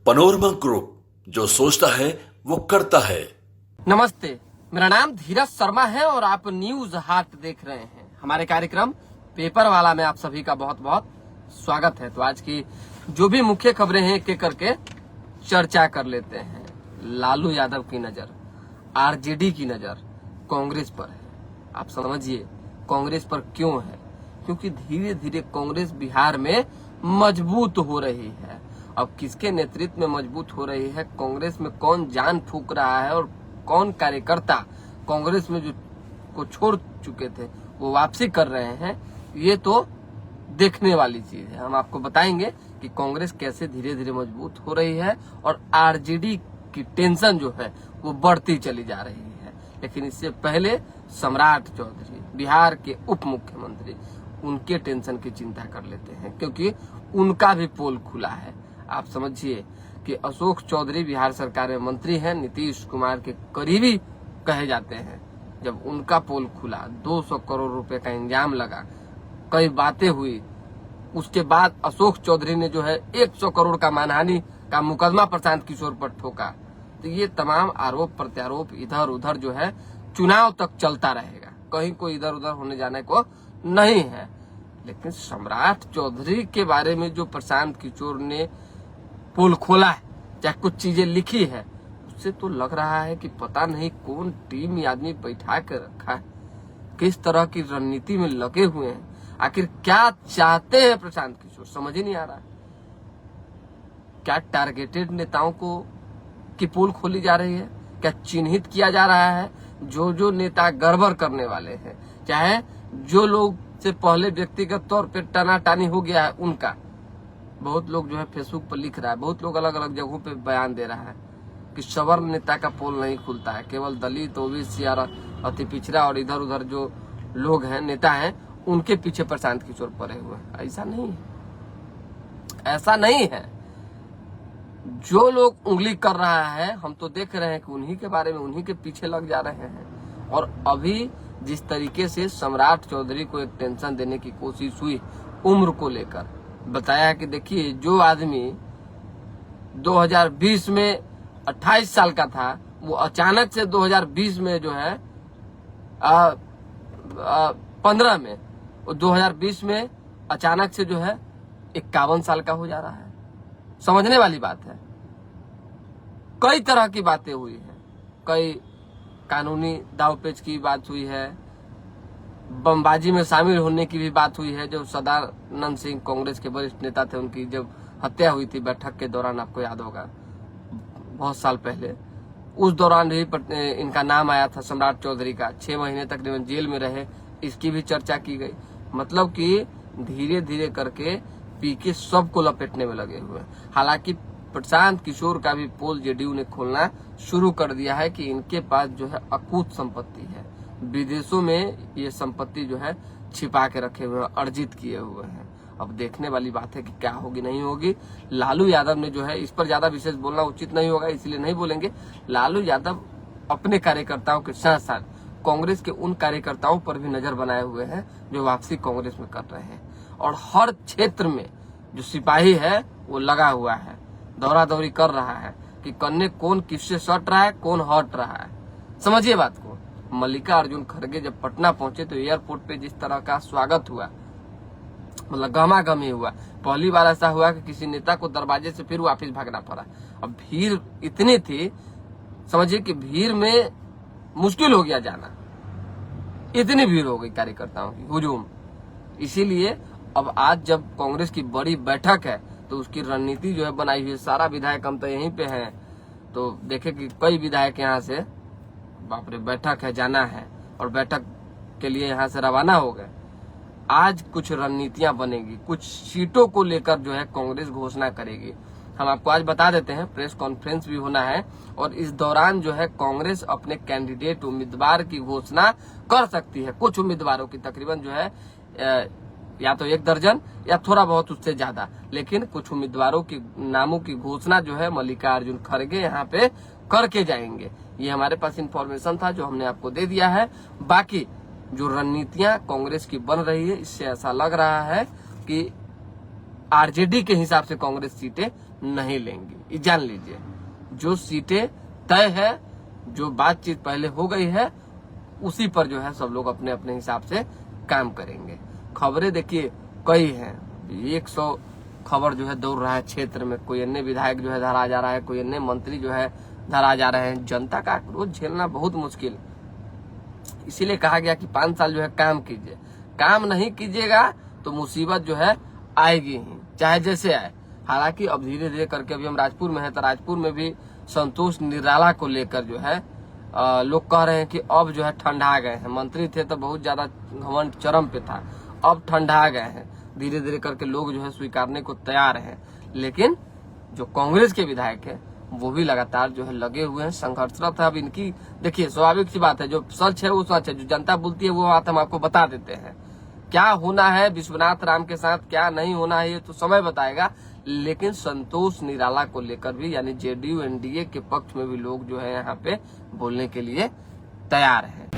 Panorama group, जो सोचता है वो करता है। नमस्ते, मेरा नाम धीरज शर्मा है और आप न्यूज हाट देख रहे हैं। हमारे कार्यक्रम पेपर वाला में आप सभी का बहुत बहुत स्वागत है। तो आज की जो भी मुख्य खबरें हैं एक करके चर्चा कर लेते हैं। लालू यादव की नजर, आरजेडी की नजर कांग्रेस पर है। आप समझिए कांग्रेस पर क्यों है, क्योंकि धीरे धीरे कांग्रेस बिहार में मजबूत हो रही है। अब किसके नेतृत्व में मजबूत हो रही है, कांग्रेस में कौन जान फूंक रहा है और कौन कार्यकर्ता कांग्रेस में जो को छोड़ चुके थे वो वापसी कर रहे हैं, ये तो देखने वाली चीज है। हम आपको बताएंगे कि कांग्रेस कैसे धीरे धीरे मजबूत हो रही है और आरजेडी की टेंशन जो है वो बढ़ती चली जा रही है। लेकिन इससे पहले सम्राट चौधरी, बिहार के उप मुख्यमंत्री, उनके टेंशन की चिंता कर लेते हैं, क्योंकि उनका भी पोल खुला है। आप समझिए कि अशोक चौधरी बिहार सरकार में मंत्री हैं, नीतीश कुमार के करीबी कहे जाते हैं। जब उनका पोल खुला, 200 करोड़ रुपए का इंजाम लगा, कई बातें हुई, उसके बाद अशोक चौधरी ने जो है 100 करोड़ का मानहानि का मुकदमा प्रशांत किशोर पर ठोका। तो ये तमाम आरोप प्रत्यारोप इधर उधर जो है चुनाव तक चलता रहेगा, कहीं कोई इधर उधर होने जाने को नहीं है। लेकिन सम्राट चौधरी के बारे में जो प्रशांत किशोर ने पोल खोला है, चाहे कुछ चीजें लिखी है, उससे तो लग रहा है कि पता नहीं कौन टीम आदमी बैठा के रखा है, किस तरह की रणनीति में लगे हुए हैं। आखिर क्या चाहते हैं प्रशांत किशोर, समझ ही नहीं आ रहा है। क्या टारगेटेड नेताओं को की पोल खोली जा रही है, क्या चिन्हित किया जा रहा है जो नेता गड़बड़ करने वाले हैं, चाहे जो लोग से पहले व्यक्तिगत तौर पे टानाटानी हो गया है उनका। बहुत लोग जो है फेसबुक पर लिख रहा है, बहुत लोग अलग अलग जगहों पे बयान दे रहा है कि सवर्ण नेता का पोल नहीं खुलता है, केवल दलित, ओबीसी और अति पिछड़ा और इधर उधर जो लोग हैं, नेता हैं, उनके पीछे प्रशांत किशोर पड़े हुए हैं। ऐसा नहीं है, ऐसा नहीं है। जो लोग उंगली कर रहा है, हम तो देख रहे हैं कि उन्हीं के बारे में, उन्हीं के पीछे लग जा रहे हैं। और अभी जिस तरीके से सम्राट चौधरी को एक टेंशन देने की कोशिश हुई उम्र को लेकर, बताया कि देखिए जो आदमी 2020 में 28 साल का था, वो अचानक से 2020 में जो है 15 में, वो 2020 में अचानक से जो है 51 साल का हो जा रहा है। समझने वाली बात है। कई तरह की बातें हुई हैं, कई कानूनी दावपेच की बात हुई है, बमबाजी में शामिल होने की भी बात हुई है। जो सदानंद सिंह कांग्रेस के वरिष्ठ नेता थे, उनकी जब हत्या हुई थी बैठक के दौरान, आपको याद होगा बहुत साल पहले, उस दौरान भी इनका नाम आया था, सम्राट चौधरी का। 6 महीने तकरीबन जेल में रहे, इसकी भी चर्चा की गई। मतलब कि धीरे धीरे करके पीके सबको लपेटने में लगे हुए। हालांकि प्रशांत किशोर का भी पोल जेडीयू ने खोलना शुरू कर दिया है कि इनके पास जो है अकूत संपत्ति है, विदेशों में ये संपत्ति जो है छिपा के रखे हुए हैं, अर्जित किए हुए हैं। अब देखने वाली बात है कि क्या होगी नहीं होगी। लालू यादव ने जो है, इस पर ज्यादा विशेष बोलना उचित नहीं होगा, इसलिए नहीं बोलेंगे। लालू यादव अपने कार्यकर्ताओं के साथ साथ कांग्रेस के उन कार्यकर्ताओं पर भी नजर बनाए हुए हैं जो वापसी कांग्रेस में कर रहे हैं। और हर क्षेत्र में जो सिपाही है वो लगा हुआ है, दौरा दौरी कर रहा है कि कन्ने कौन किससे सट रहा है, कौन हट रहा है। समझिए बात को। मल्लिकार्जुन खड़गे जब पटना पहुंचे तो एयरपोर्ट पे जिस तरह का स्वागत हुआ, मतलब गहमागहमी हुआ। पहली बार ऐसा हुआ कि किसी नेता को दरवाजे से फिर वापस भागना पड़ा। अब भीड़ इतनी थी, समझिए कि भीड़ में मुश्किल हो गया जाना, इतनी भीड़ हो गई कार्यकर्ताओं की, हुजूम। इसीलिए अब आज जब कांग्रेस की बड़ी बैठक है तो उसकी रणनीति जो है बनाई हुई है। सारा विधायक हम तो यहीं पे हैं, तो देखे कि कई विधायक यहाँ से, बाप रे, बैठक है, जाना है, और बैठक के लिए यहाँ से रवाना हो गए। आज कुछ रणनीतियां बनेगी, कुछ सीटों को लेकर जो है कांग्रेस घोषणा करेगी। हम आपको आज बता देते हैं, प्रेस कॉन्फ्रेंस भी होना है और इस दौरान जो है कांग्रेस अपने कैंडिडेट उम्मीदवार की घोषणा कर सकती है। कुछ उम्मीदवारों की, तकरीबन जो है या तो 1 दर्जन या थोड़ा बहुत उससे ज्यादा, लेकिन कुछ उम्मीदवारों की नामों की घोषणा जो है मल्लिकार्जुन खड़गे यहाँ पे करके जाएंगे। ये हमारे पास इंफॉर्मेशन था जो हमने आपको दे दिया है। बाकी जो रणनीतियां कांग्रेस की बन रही है, इससे ऐसा लग रहा है कि आरजेडी के हिसाब से कांग्रेस सीटें नहीं लेंगी, ये जान लीजिए। जो सीटें तय है, जो बातचीत पहले हो गई है, उसी पर जो है सब लोग अपने अपने हिसाब से काम करेंगे। खबरें देखिए कई हैं, 100 खबर जो है दौड़ रहा है क्षेत्र में। कोई अन्य विधायक जो है धरा जा रहा है, कोई अन्य मंत्री जो है धरा जा रहे हैं। जनता का आक्रोश झेलना बहुत मुश्किल, इसीलिए कहा गया कि 5 साल जो है काम कीजिए। काम नहीं कीजिएगा तो मुसीबत जो है आएगी ही, चाहे जैसे आए। हालांकि अब धीरे धीरे करके अभी हम राजपुर में हैं, तो राजपुर में भी संतोष निराला को लेकर जो है लोग कह रहे हैं कि अब जो है ठंडा गए हैं। मंत्री थे तो बहुत ज्यादा घमंड चरम पे था, अब ठंडा गए हैं। धीरे धीरे करके लोग जो है स्वीकारने को तैयार हैं। लेकिन जो कांग्रेस के विधायक है वो भी लगातार जो है लगे हुए हैं, संघर्षरत है। अब इनकी देखिए स्वाभाविक सी बात है, जो सच है वो सच है, जो जनता बोलती है वो बात हम आपको बता देते हैं। क्या होना है विश्वनाथ राम के साथ, क्या नहीं होना है, ये तो समय बताएगा। लेकिन संतोष निराला को लेकर भी, यानी जेडीयू एनडीए के पक्ष में भी लोग जो है यहाँ पे बोलने के लिए तैयार हैं।